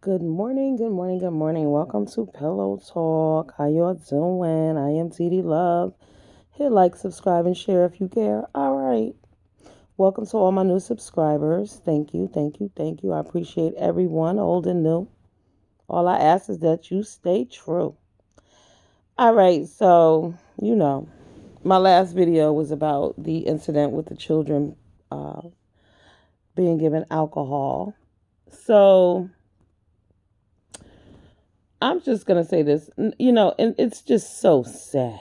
Good morning, good morning, good morning. Welcome to Pillow Talk. How y'all doing? I am TD Love. Hit like, subscribe, and share if you care. All right. Welcome to all my new subscribers. Thank you, thank you, thank you. I appreciate everyone, old and new. All I ask is that you stay true. All right, so, my last video was about the incident with the children being given alcohol. So, I'm just going to say this, and it's just so sad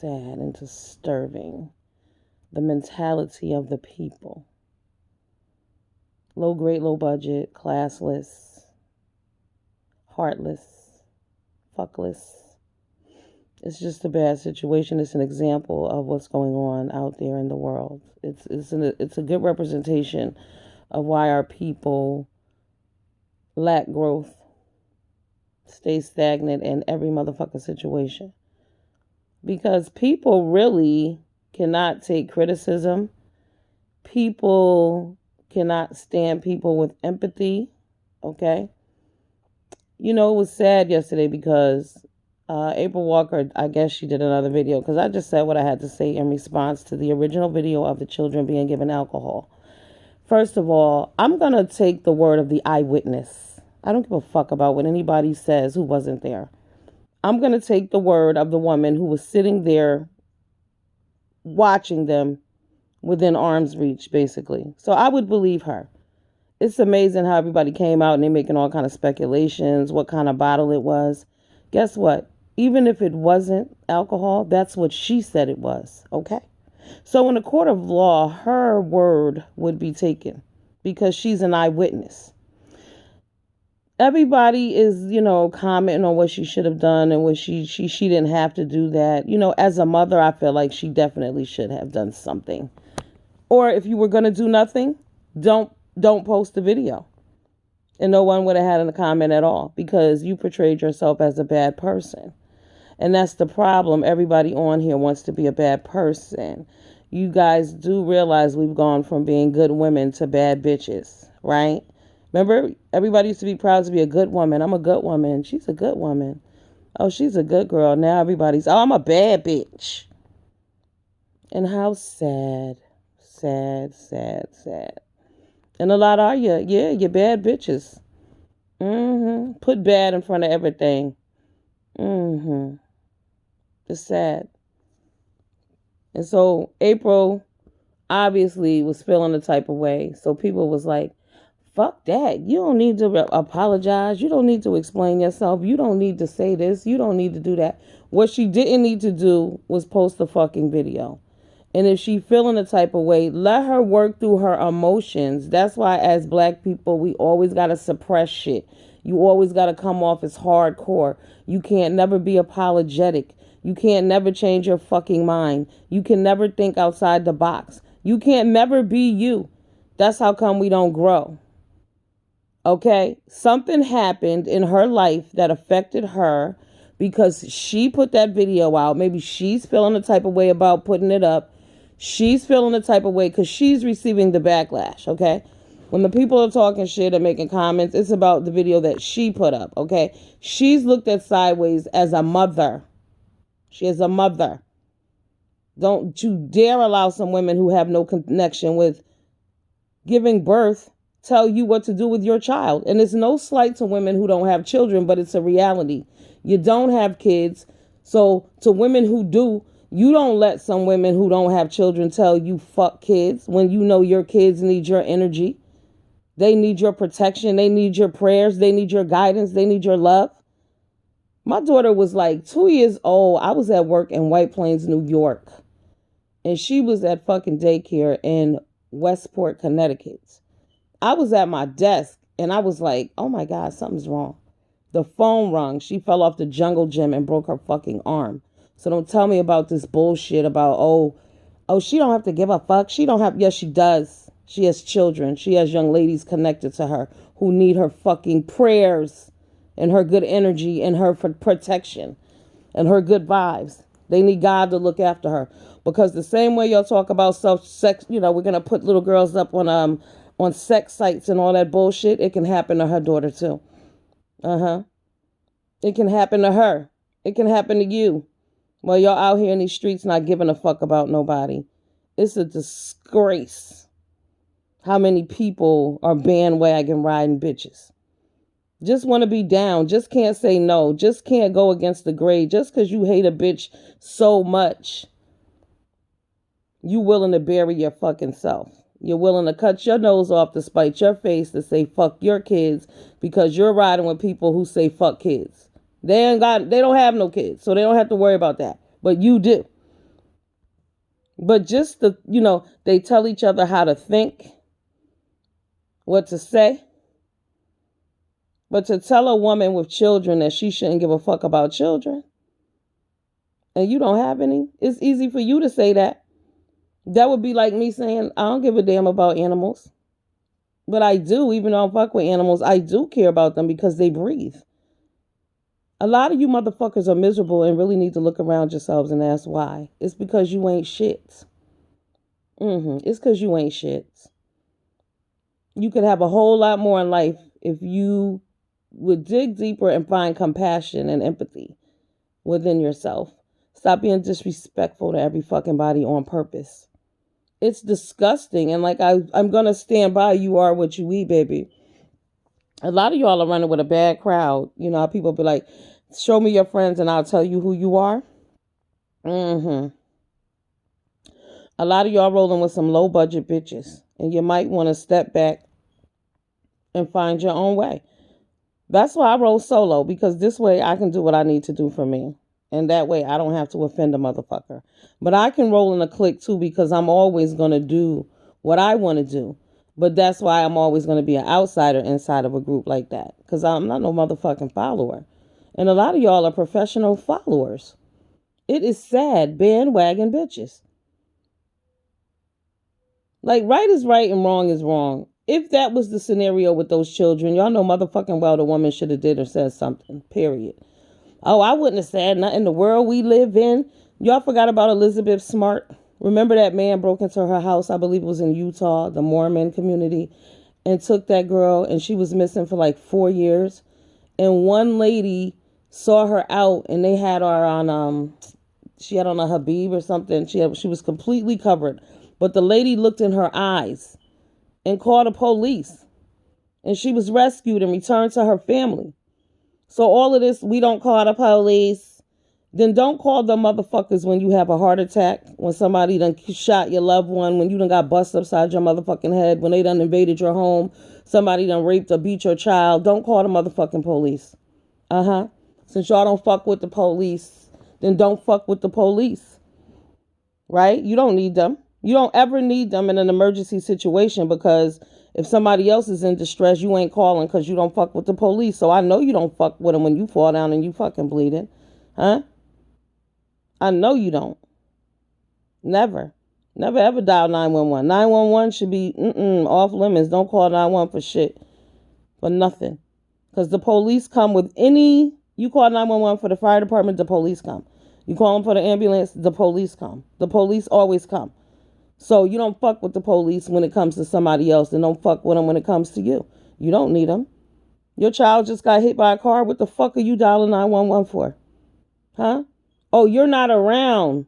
and disturbing. The mentality of the people. Low grade, low budget, classless, heartless, fuckless. It's just a bad situation. It's an example of what's going on out there in the world. It's a good representation of why our people lack growth, stay stagnant in every motherfucking situation. Because people really cannot take criticism. People cannot stand people with empathy. Okay? It was sad yesterday because April Walker, I guess she did another video because I just said what I had to say in response to the original video of the children being given alcohol. First of all, I'm going to take the word of the eyewitness. I don't give a fuck about what anybody says who wasn't there. I'm going to take the word of the woman who was sitting there watching them within arm's reach, basically. So I would believe her. It's amazing how everybody came out and they're making all kind of speculations, what kind of bottle it was. Guess what? Even if it wasn't alcohol, that's what she said it was, okay? So in a court of law, her word would be taken because she's an eyewitness. Everybody is, commenting on what she should have done and what she didn't have to do that. As a mother, I feel like she definitely should have done something. Or if you were going to do nothing, don't post the video. And no one would have had a comment at all because you portrayed yourself as a bad person. And that's the problem. Everybody on here wants to be a bad person. You guys do realize we've gone from being good women to bad bitches, right? Remember, everybody used to be proud to be a good woman. I'm a good woman. She's a good woman. Oh, she's a good girl. Now everybody's, oh, I'm a bad bitch. And how sad. Sad, sad, sad. And a lot are you. Yeah, you're bad bitches. Put bad in front of everything. It's sad. And so April obviously was feeling the type of way. So people was like, fuck that. You don't need to apologize. You don't need to explain yourself. You don't need to say this. You don't need to do that. What she didn't need to do was post the fucking video. And if she feeling the type of way, let her work through her emotions. That's why as black people, we always got to suppress shit. You always got to come off as hardcore. You can't never be apologetic. You can't never change your fucking mind. You can never think outside the box. You can't never be you. That's how come we don't grow. Okay? Something happened in her life that affected her because she put that video out. Maybe she's feeling the type of way about putting it up. She's feeling the type of way because she's receiving the backlash, okay? When the people are talking shit and making comments, it's about the video that she put up, okay? She's looked at sideways as a mother. She is a mother. Don't you dare allow some women who have no connection with giving birth tell you what to do with your child. And it's no slight to women who don't have children, but it's a reality. You don't have kids. So to women who do, you don't let some women who don't have children tell you fuck kids when you know your kids need your energy. They need your protection. They need your prayers. They need your guidance. They need your love. My daughter was like 2 years old. I was at work in White Plains, New York. And she was at fucking daycare in Westport, Connecticut. I was at my desk and I was like, oh my God, something's wrong. The phone rung. She fell off the jungle gym and broke her fucking arm. So don't tell me about this bullshit about, oh, she don't have to give a fuck. She don't have, yes, she does. She has children. She has young ladies connected to her who need her fucking prayers and her good energy and her protection and her good vibes. They need God to look after her. Because the same way y'all talk about sex, we're going to put little girls up on on sex sites and all that bullshit, it can happen to her daughter too. Uh-huh. It can happen to her. It can happen to you. While y'all out here in these streets not giving a fuck about nobody. It's a disgrace how many people are bandwagon riding bitches. Just want to be down. Just can't say no. Just can't go against the grain. Just because you hate a bitch so much, you willing to bury your fucking self. You're willing to cut your nose off to spite your face to say fuck your kids because you're riding with people who say fuck kids. They don't have no kids, so they don't have to worry about that. But you do. But just they tell each other how to think, what to say. But to tell a woman with children that she shouldn't give a fuck about children, and you don't have any, it's easy for you to say that. That would be like me saying, I don't give a damn about animals. But I do, even though I fuck with animals, I do care about them because they breathe. A lot of you motherfuckers are miserable and really need to look around yourselves and ask why. It's because you ain't shit. It's because you ain't shit. You could have a whole lot more in life if you would dig deeper and find compassion and empathy within yourself. Stop being disrespectful to every fucking body on purpose. It's disgusting. And like I'm going to stand by, you are what you eat, baby. A lot of y'all are running with a bad crowd. You know, people be like, show me your friends and I'll tell you who you are. A lot of y'all rolling with some low budget bitches. And you might want to step back and find your own way. That's why I roll solo, because this way I can do what I need to do for me. And that way I don't have to offend a motherfucker. But I can roll in a clique too, because I'm always going to do what I want to do. But that's why I'm always going to be an outsider inside of a group like that. Because I'm not no motherfucking follower. And a lot of y'all are professional followers. It is sad. Bandwagon bitches. Like, right is right and wrong is wrong. If that was the scenario with those children, y'all know motherfucking well the woman should have did or said something. Period. Oh, I wouldn't have said nothing. In the world we live in. Y'all forgot about Elizabeth Smart. Remember that man broke into her house, I believe it was in Utah, the Mormon community, and took that girl, and she was missing for like 4 years. And one lady saw her out, and they had her on, she had on a Habib or something. She was completely covered. But the lady looked in her eyes and called the police. And she was rescued and returned to her family. So all of this, we don't call the police. Then don't call the motherfuckers when you have a heart attack, when somebody done shot your loved one, when you done got busted upside your motherfucking head, when they done invaded your home, somebody done raped or beat your child. Don't call the motherfucking police. Since y'all don't fuck with the police, then don't fuck with the police. Right? You don't need them. You don't ever need them in an emergency situation, because if somebody else is in distress, you ain't calling because you don't fuck with the police. So I know you don't fuck with them when you fall down and you fucking bleeding. Huh? I know you don't. Never. Never ever dial 911. 911 should be off limits. Don't call 911 for shit. For nothing. Because the police come with any... You call 911 for the fire department, the police come. You call them for the ambulance, the police come. The police always come. So you don't fuck with the police when it comes to somebody else, and don't fuck with them when it comes to you. You don't need them. Your child just got hit by a car. What the fuck are you dialing 911 for? Huh? Oh, you're not around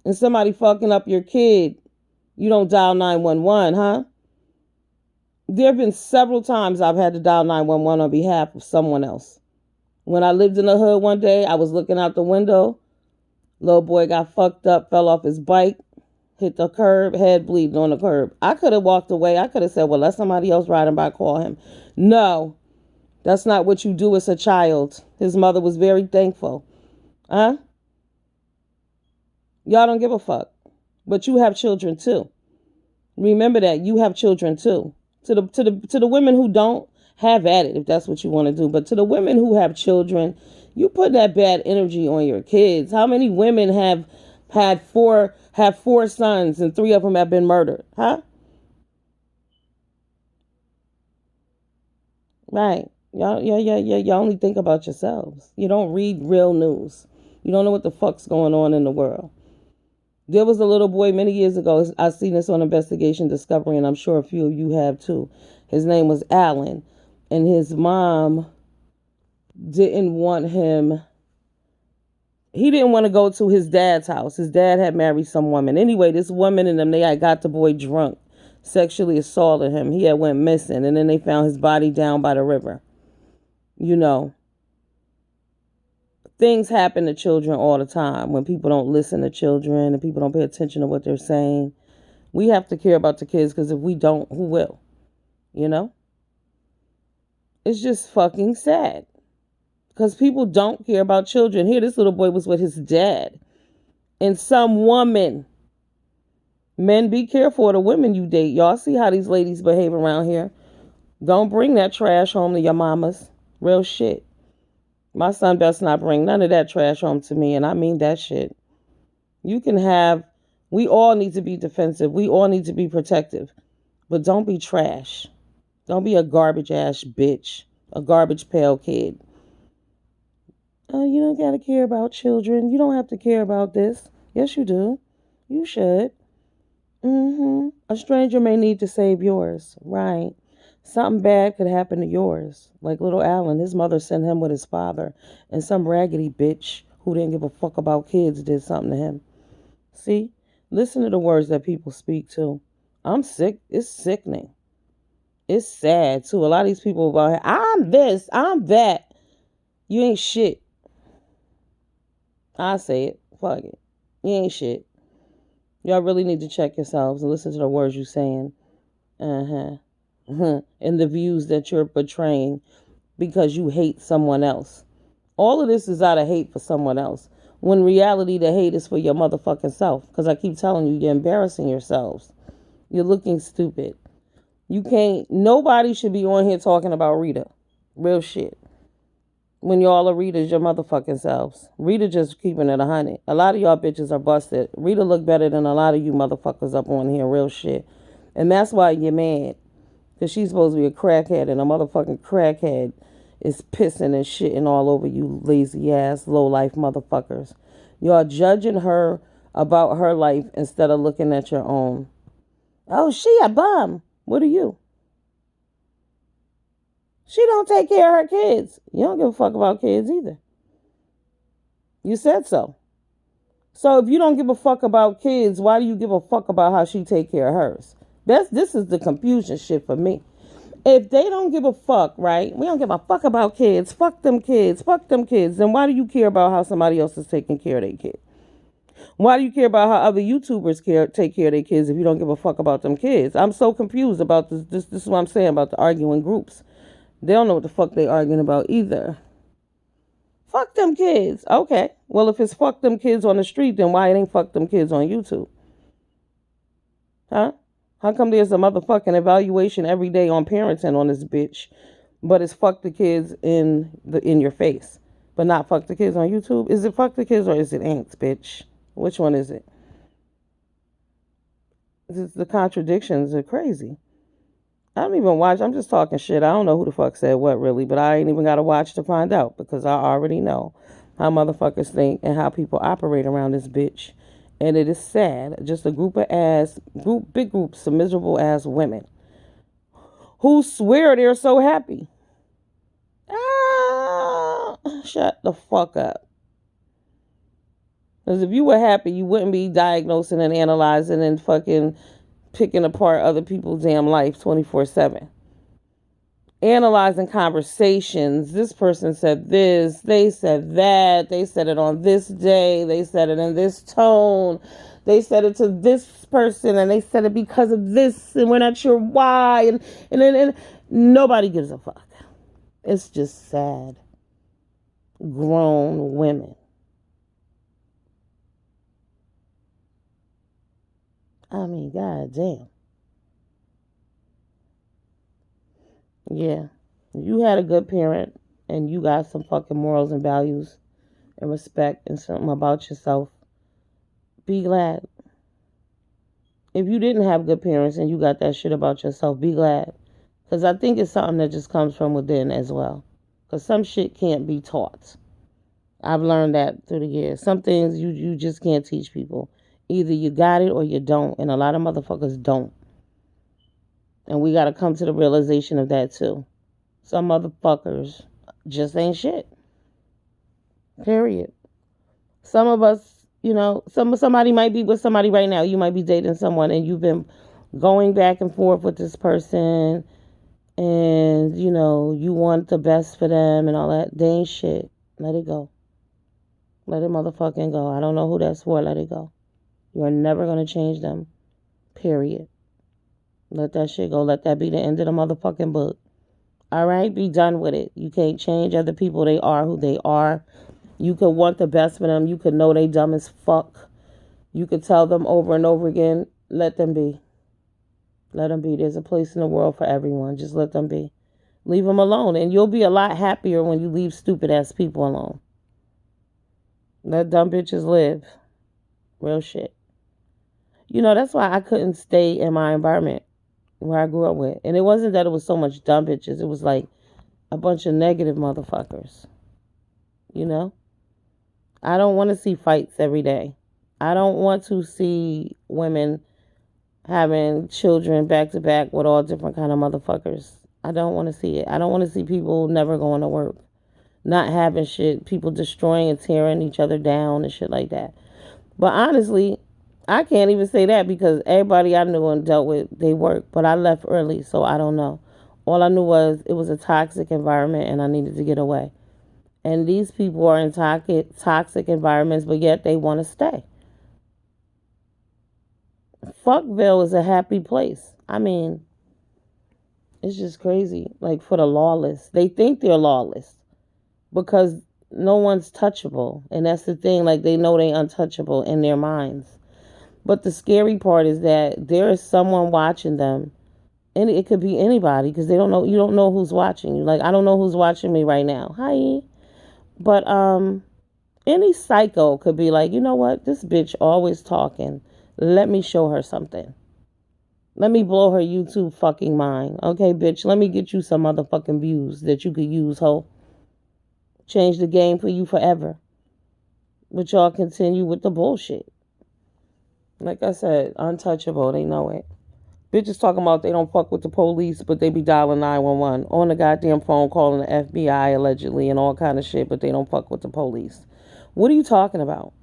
and somebody fucking up your kid. You don't dial 911, huh? There have been several times I've had to dial 911 on behalf of someone else. When I lived in the hood one day, I was looking out the window. Little boy got fucked up, fell off his bike. Hit the curb, head bleeding on the curb. I could have walked away. I could have said, well, let somebody else riding by call him. No, that's not what you do as a child. His mother was very thankful. Huh? Y'all don't give a fuck. But you have children too. Remember that. You have children too. To the women who don't, have at it if that's what you want to do. But to the women who have children, you put that bad energy on your kids. How many women have four sons and 3 of them have been murdered? Huh? Right. Y'all only think about yourselves. You don't read real news. You don't know what the fuck's going on in the world. There was a little boy many years ago. I seen this on Investigation Discovery, and I'm sure a few of you have too. His name was Alan, and his mom didn't want him. He didn't want to go to his dad's house. His dad had married some woman. Anyway, this woman and them, they had got the boy drunk, sexually assaulted him. He had went missing, and then they found his body down by the river. You know, things happen to children all the time when people don't listen to children and people don't pay attention to what they're saying. We have to care about the kids, because if we don't, who will? You know? It's just fucking sad. Because people don't care about children. Here, this little boy was with his dad and some woman. Men, be careful of the women you date. Y'all see how these ladies behave around here. Don't bring that trash home to your mamas. Real shit. My son best not bring none of that trash home to me, and I mean that shit. You can have, we all need to be defensive. We all need to be protective. But don't be trash. Don't be a garbage ass bitch. A garbage pail kid. Oh, you don't got to care about children. You don't have to care about this. Yes, you do. You should. A stranger may need to save yours. Right. Something bad could happen to yours. Like little Alan, his mother sent him with his father, and some raggedy bitch who didn't give a fuck about kids did something to him. See? Listen to the words that people speak too. I'm sick. It's sickening. It's sad too. A lot of these people about here, I'm this, I'm that. You ain't shit. I say it. Fuck it. You ain't shit. Y'all really need to check yourselves and listen to the words you're saying. And the views that you're portraying because you hate someone else. All of this is out of hate for someone else. When in reality, the hate is for your motherfucking self. Because I keep telling you, you're embarrassing yourselves. You're looking stupid. You can't, nobody should be on here talking about Rita. Real shit. When y'all are Rita's your motherfucking selves. Rita just keeping it 100. A lot of y'all bitches are busted. Rita look better than a lot of you motherfuckers up on here. Real shit. And that's why you're mad. Because she's supposed to be a crackhead, and a motherfucking crackhead is pissing and shitting all over you lazy ass, low life motherfuckers. Y'all judging her about her life instead of looking at your own. Oh, she a bum. What are you? She don't take care of her kids. You don't give a fuck about kids either. You said so. So if you don't give a fuck about kids, why do you give a fuck about how she take care of hers? This is the confusion shit for me. If they don't give a fuck, right? We don't give a fuck about kids. Fuck them kids. Fuck them kids. Then why do you care about how somebody else is taking care of their kid? Why do you care about how other YouTubers take care of their kids if you don't give a fuck about them kids? I'm so confused about this. This is what I'm saying about the arguing groups. They don't know what the fuck they arguing about either. Fuck them kids. Okay. Well, if it's fuck them kids on the street, then why it ain't fuck them kids on YouTube? Huh? How come there's a motherfucking evaluation every day on parenting on this bitch, but it's fuck the kids in your face, but not fuck the kids on YouTube? Is it fuck the kids or is it ain't, bitch? Which one is it? The contradictions are crazy. I don't even watch. I'm just talking shit. I don't know who the fuck said what really, but I ain't even got to watch to find out because I already know how motherfuckers think and how people operate around this bitch. And it is sad. Just a big groups of miserable ass women who swear they're so happy. Shut the fuck up. Because if you were happy, you wouldn't be diagnosing and analyzing and fucking picking apart other people's damn life 24/7. Analyzing conversations. This person said this, they said that, they said it on this day, they said it in this tone, they said it to this person, and they said it because of this, and we're not sure why, and nobody gives a fuck. It's just sad. Grown women. I mean, goddamn. Yeah. You had a good parent and you got some fucking morals and values and respect and something about yourself. Be glad. If you didn't have good parents and you got that shit about yourself, be glad. Because I think it's something that just comes from within as well. Because some shit can't be taught. I've learned that through the years. Some things you just can't teach people. Either you got it or you don't. And a lot of motherfuckers don't. And we got to come to the realization of that too. Some motherfuckers just ain't shit. Period. Some of us, somebody might be with somebody right now. You might be dating someone and you've been going back and forth with this person and, you want the best for them and all that. They ain't shit. Let it go. Let it motherfucking go. I don't know who that's for. Let it go. You are never going to change them. Period. Let that shit go. Let that be the end of the motherfucking book. All right? Be done with it. You can't change other people. They are who they are. You could want the best for them. You could know they dumb as fuck. You could tell them over and over again, let them be. Let them be. There's a place in the world for everyone. Just let them be. Leave them alone. And you'll be a lot happier when you leave stupid ass people alone. Let dumb bitches live. Real shit. That's why I couldn't stay in my environment where I grew up with. And it wasn't that it was so much dumb bitches. It was like a bunch of negative motherfuckers. I don't want to see fights every day. I don't want to see women having children back to back with all different kind of motherfuckers. I don't want to see it. I don't want to see people never going to work, not having shit, people destroying and tearing each other down and shit like that. But honestly, I can't even say that because everybody I knew and dealt with, they worked. But I left early, so I don't know. All I knew was it was a toxic environment and I needed to get away. And these people are in toxic environments, but yet they want to stay. Fuckville is a happy place. I mean, it's just crazy. Like, for the lawless. They think they're lawless because no one's touchable. And that's the thing. Like, they know they're untouchable in their minds. But the scary part is that there is someone watching them. And it could be anybody because you don't know who's watching you. Like, I don't know who's watching me right now. Hi. But any psycho could be like, you know what? This bitch always talking. Let me show her something. Let me blow her YouTube fucking mind. Okay, bitch, let me get you some motherfucking views that you could use, ho. Change the game for you forever. But y'all continue with the bullshit. Like I said, untouchable. They know it. Bitches talking about they don't fuck with the police, but they be dialing 911 on the goddamn phone, calling the FBI allegedly and all kind of shit, but they don't fuck with the police. What are you talking about?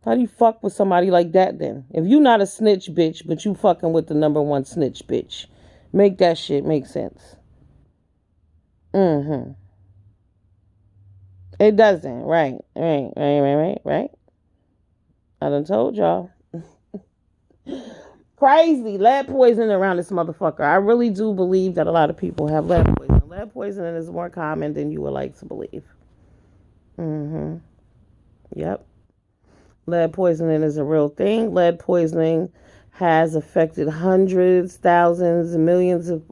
How do you fuck with somebody like that then? If you not a snitch bitch, but you fucking with the number one snitch bitch, make that shit make sense. It doesn't. Right. I done told y'all. Crazy. Lead poisoning around this motherfucker. I really do believe that a lot of people have lead poisoning. Lead poisoning is more common than you would like to believe. Yep. Lead poisoning is a real thing. Lead poisoning has affected hundreds, thousands, millions of,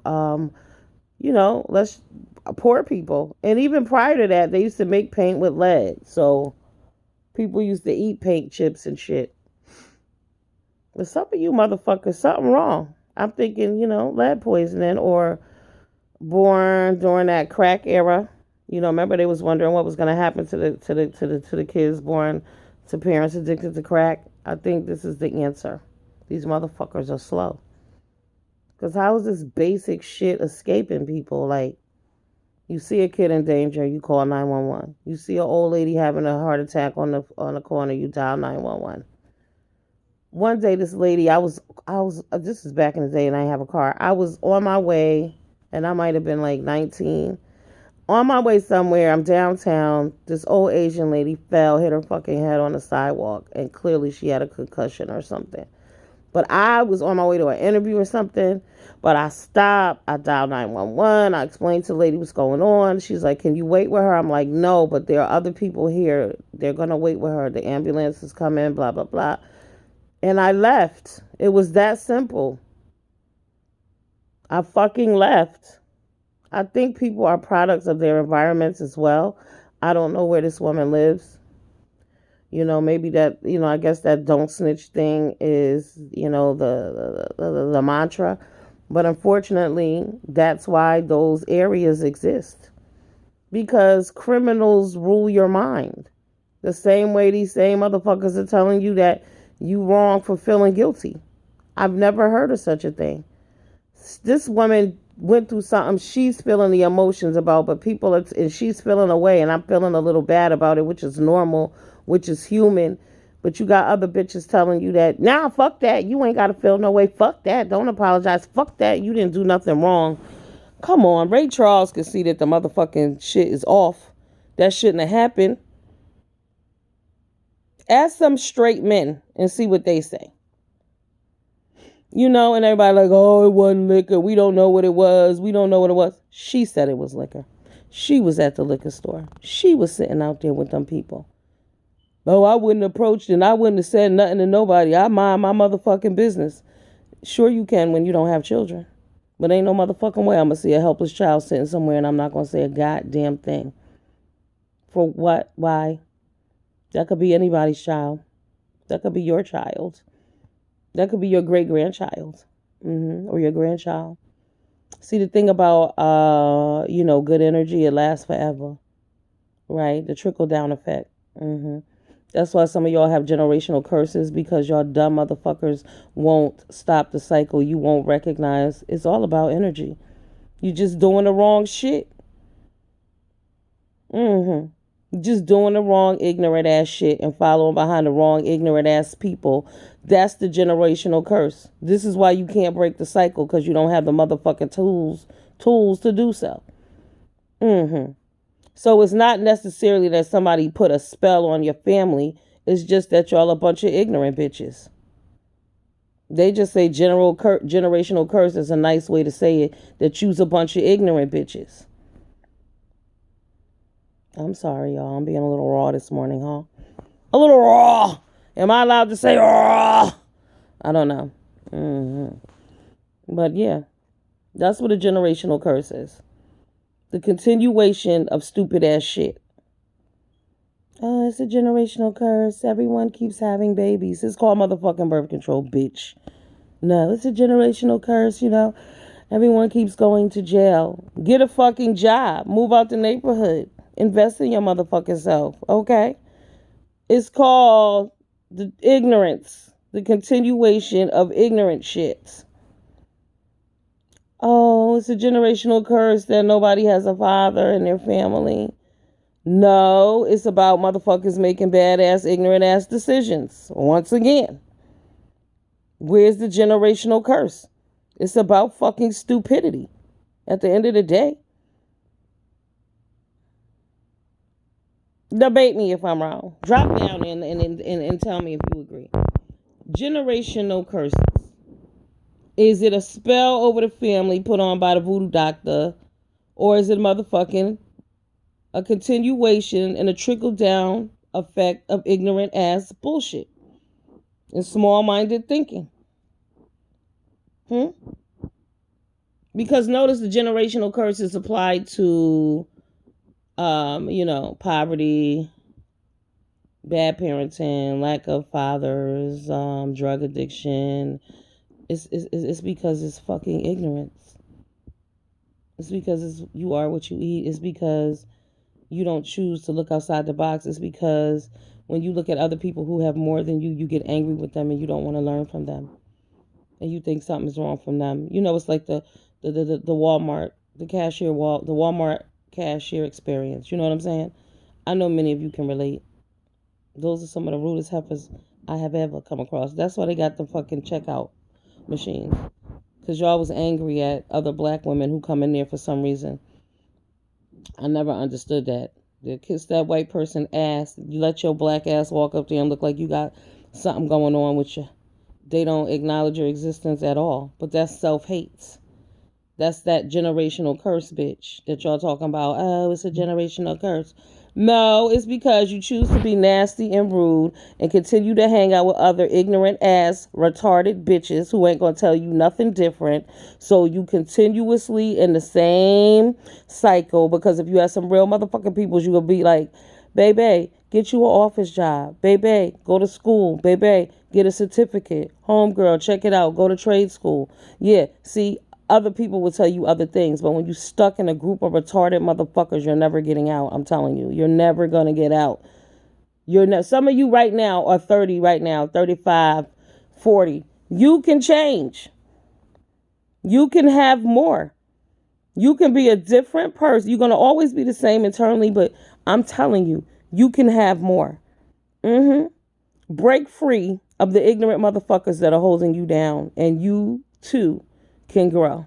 poor people. And even prior to that, they used to make paint with lead. So people used to eat paint chips and shit. But some of you motherfuckers, something wrong. I'm thinking, lead poisoning or born during that crack era. Remember they was wondering what was going to happen to the kids born to parents addicted to crack. I think this is the answer. These motherfuckers are slow. Because how is this basic shit escaping people? Like, you see a kid in danger, you call 911. You see an old lady having a heart attack on the corner, you dial 911. One day, this lady, I was. This is back in the day, and I didn't have a car. I was on my way, and I might have been like 19. On my way somewhere, I'm downtown. This old Asian lady fell, hit her fucking head on the sidewalk, and clearly she had a concussion or something. But I was on my way to an interview or something, but I stopped. I dialed 911. I explained to the lady what's going on. She's like, can you wait with her? I'm like, no, but there are other people here. They're going to wait with her. The ambulance is coming, blah, blah, blah. And I left. It was that simple. I fucking left. I think people are products of their environments as well. I don't know where this woman lives. Maybe that, I guess that don't snitch thing is, the mantra. But unfortunately, that's why those areas exist. Because criminals rule your mind. The same way these same motherfuckers are telling you that You wrong for feeling guilty. I've never heard of such a thing. This woman went through something she's feeling the emotions about, but people are, and she's feeling away, and I'm feeling a little bad about it, which is normal, which is human. But you got other bitches telling you that, nah, fuck that. You ain't got to feel no way. Fuck that. Don't apologize. Fuck that. You didn't do nothing wrong. Come on. Ray Charles could see that the motherfucking shit is off. That shouldn't have happened. Ask some straight men and see what they say. And everybody like, oh, it wasn't liquor. We don't know what it was. We don't know what it was. She said it was liquor. She was at the liquor store. She was sitting out there with them people. Oh, I wouldn't have approached and I wouldn't have said nothing to nobody. I mind my motherfucking business. Sure you can when you don't have children. But ain't no motherfucking way I'm going to see a helpless child sitting somewhere and I'm not going to say a goddamn thing. For what? Why? That could be anybody's child. That could be your child. That could be your great-grandchild. Or your grandchild. See, the thing about, good energy, it lasts forever. Right? The trickle-down effect. That's why some of y'all have generational curses, because y'all dumb motherfuckers won't stop the cycle. You won't recognize. It's all about energy. You just doing the wrong shit. Just doing the wrong ignorant ass shit and following behind the wrong ignorant ass people. That's the generational curse. This is why you can't break the cycle, because you don't have the motherfucking tools to do so. So it's not necessarily that somebody put a spell on your family. It's just that y'all a bunch of ignorant bitches. They just say generational curse is a nice way to say it. That you's a bunch of ignorant bitches. I'm sorry, y'all. I'm being a little raw this morning, huh? A little raw. Am I allowed to say raw? I don't know. But yeah, that's what a generational curse is. The continuation of stupid ass shit. Oh, it's a generational curse. Everyone keeps having babies. It's called motherfucking birth control, bitch. No, it's a generational curse, Everyone keeps going to jail. Get a fucking job. Move out the neighborhood. Invest in your motherfucking self, okay? It's called the ignorance. The continuation of ignorant shit. Oh, it's a generational curse that nobody has a father in their family. No, it's about motherfuckers making badass, ignorant ass decisions. Once again, where's the generational curse? It's about fucking stupidity at the end of the day. Debate me if I'm wrong. Drop down and tell me if you agree. Generational curses. Is it a spell over the family put on by the voodoo doctor? Or is it motherfucking a continuation and a trickle-down effect of ignorant ass bullshit and small-minded thinking? Because notice the generational curse is applied to, poverty, bad parenting, lack of fathers, drug addiction. It's because it's fucking ignorance. It's because you are what you eat. It's because you don't choose to look outside the box. It's because when you look at other people who have more than you, you get angry with them and you don't want to learn from them. And you think something's wrong from them. It's like the Walmart, the Walmart cashier experience. You know what I'm saying? I know many of you can relate. Those are some of the rudest heifers I have ever come across. That's why they got the fucking checkout machines. Because y'all was angry at other black women who come in there for some reason. I never understood that. They kiss that white person ass. You let your black ass walk up there and look like you got something going on with you. They don't acknowledge your existence at all. But that's self-hate. That's that generational curse, bitch, that y'all talking about. Oh, it's a generational curse. No, it's because you choose to be nasty and rude and continue to hang out with other ignorant ass, retarded bitches who ain't gonna tell you nothing different. So you continuously in the same cycle, because if you have some real motherfucking people, you gonna be like, baby, get you an office job. Baby, go to school. Baby, get a certificate. Homegirl, check it out. Go to trade school. Yeah, see, other people will tell you other things, but when you're stuck in a group of retarded motherfuckers, you're never getting out. I'm telling you, you're never going to get out. Some of you right now are 30 right now, 35, 40. You can change. You can have more. You can be a different person. You're going to always be the same internally, but I'm telling you, you can have more. Break free of the ignorant motherfuckers that are holding you down, and you too can grow.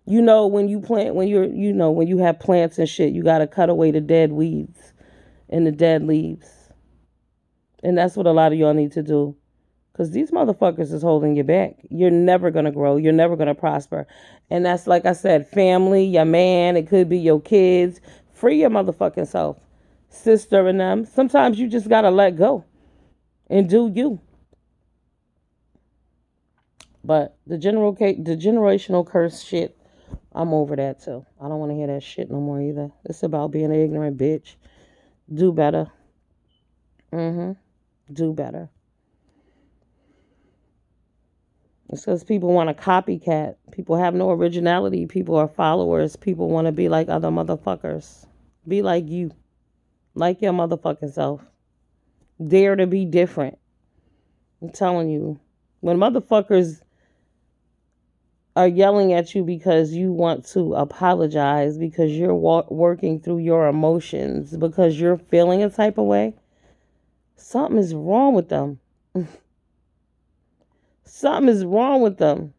When you plant, when you have plants and shit, you got to cut away the dead weeds and the dead leaves. And that's what a lot of y'all need to do. Because these motherfuckers is holding you back. You're never going to grow. You're never going to prosper. And that's, like I said, family, your man, it could be your kids. Free your motherfucking self. Sister and them. Sometimes you just got to let go and do you. But the generational curse shit, I'm over that too. I don't want to hear that shit no more either. It's about being an ignorant bitch. Do better. Do better. It's because people want to copycat. People have no originality. People are followers. People want to be like other motherfuckers. Be like you. Like your motherfucking self. Dare to be different. I'm telling you. When motherfuckers are yelling at you because you want to apologize, because you're working through your emotions, because you're feeling a type of way, something is wrong with them. Something is wrong with them.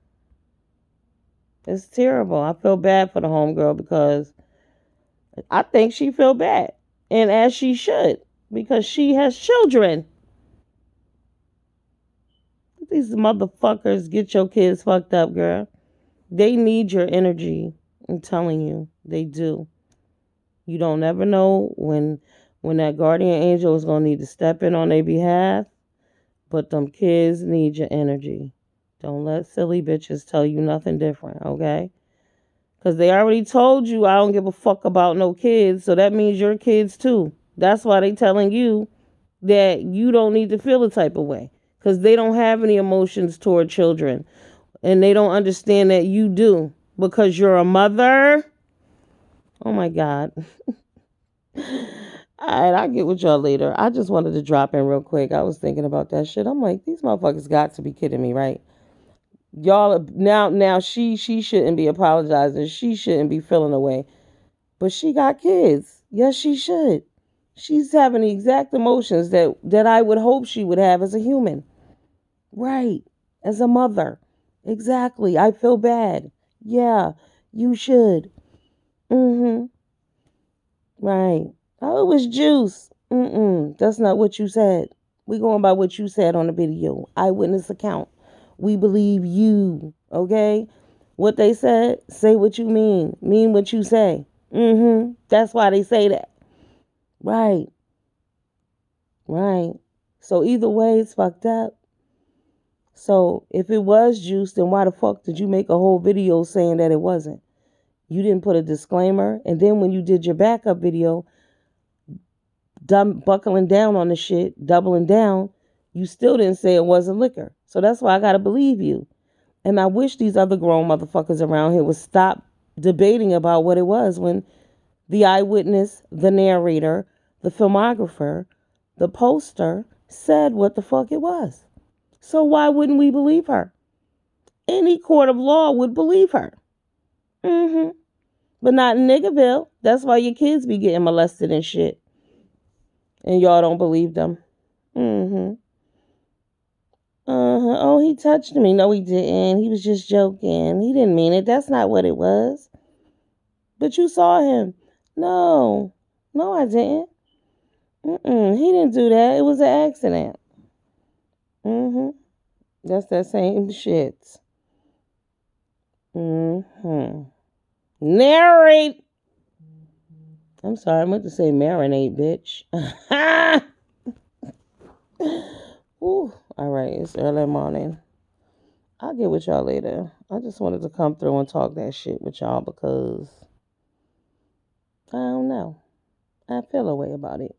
It's terrible. I feel bad for the homegirl because I think she feel bad. And as she should. Because she has children. These motherfuckers get your kids fucked up, girl. They need your energy. I'm telling you. They do. You don't ever know when that guardian angel is going to need to step in on their behalf. But them kids need your energy. Don't let silly bitches tell you nothing different, okay? Because they already told you I don't give a fuck about no kids, so that means your kids too. That's why they telling you that you don't need to feel the type of way. Because they don't have any emotions toward children. And they don't understand that you do. Because you're a mother. Oh my God. Alright, I'll get with y'all later. I just wanted to drop in real quick. I was thinking about that shit. I'm like, these motherfuckers got to be kidding me, right? Y'all now she shouldn't be apologizing. She shouldn't be feeling away. But she got kids. Yes, she should. She's having the exact emotions that I would hope she would have as a human. Right. As a mother. Exactly. I feel bad. Yeah, you should. Right. Oh, it was juice. That's not what you said. We going by what you said on the video. Eyewitness account. We believe you. Okay? What they said, say what you mean. Mean what you say. That's why they say that. Right. Right. So either way, it's fucked up. So if it was juice, then why the fuck did you make a whole video saying that it wasn't? You didn't put a disclaimer. And then when you did your backup video, buckling down on the shit, doubling down, you still didn't say it wasn't liquor. So that's why I got to believe you. And I wish these other grown motherfuckers around here would stop debating about what it was when the eyewitness, the narrator, the filmographer, the poster said what the fuck it was. So why wouldn't we believe her? Any court of law would believe her. But not in Niggerville. That's why your kids be getting molested and shit. And y'all don't believe them. Oh, he touched me. No, he didn't. He was just joking. He didn't mean it. That's not what it was. But you saw him. No, I didn't. He didn't do that. It was an accident. That's that same shit. Narrate. I'm sorry, I meant to say marinate, bitch. Ooh, all right, it's early morning. I'll get with y'all later. I just wanted to come through and talk that shit with y'all because I don't know. I feel a way about it.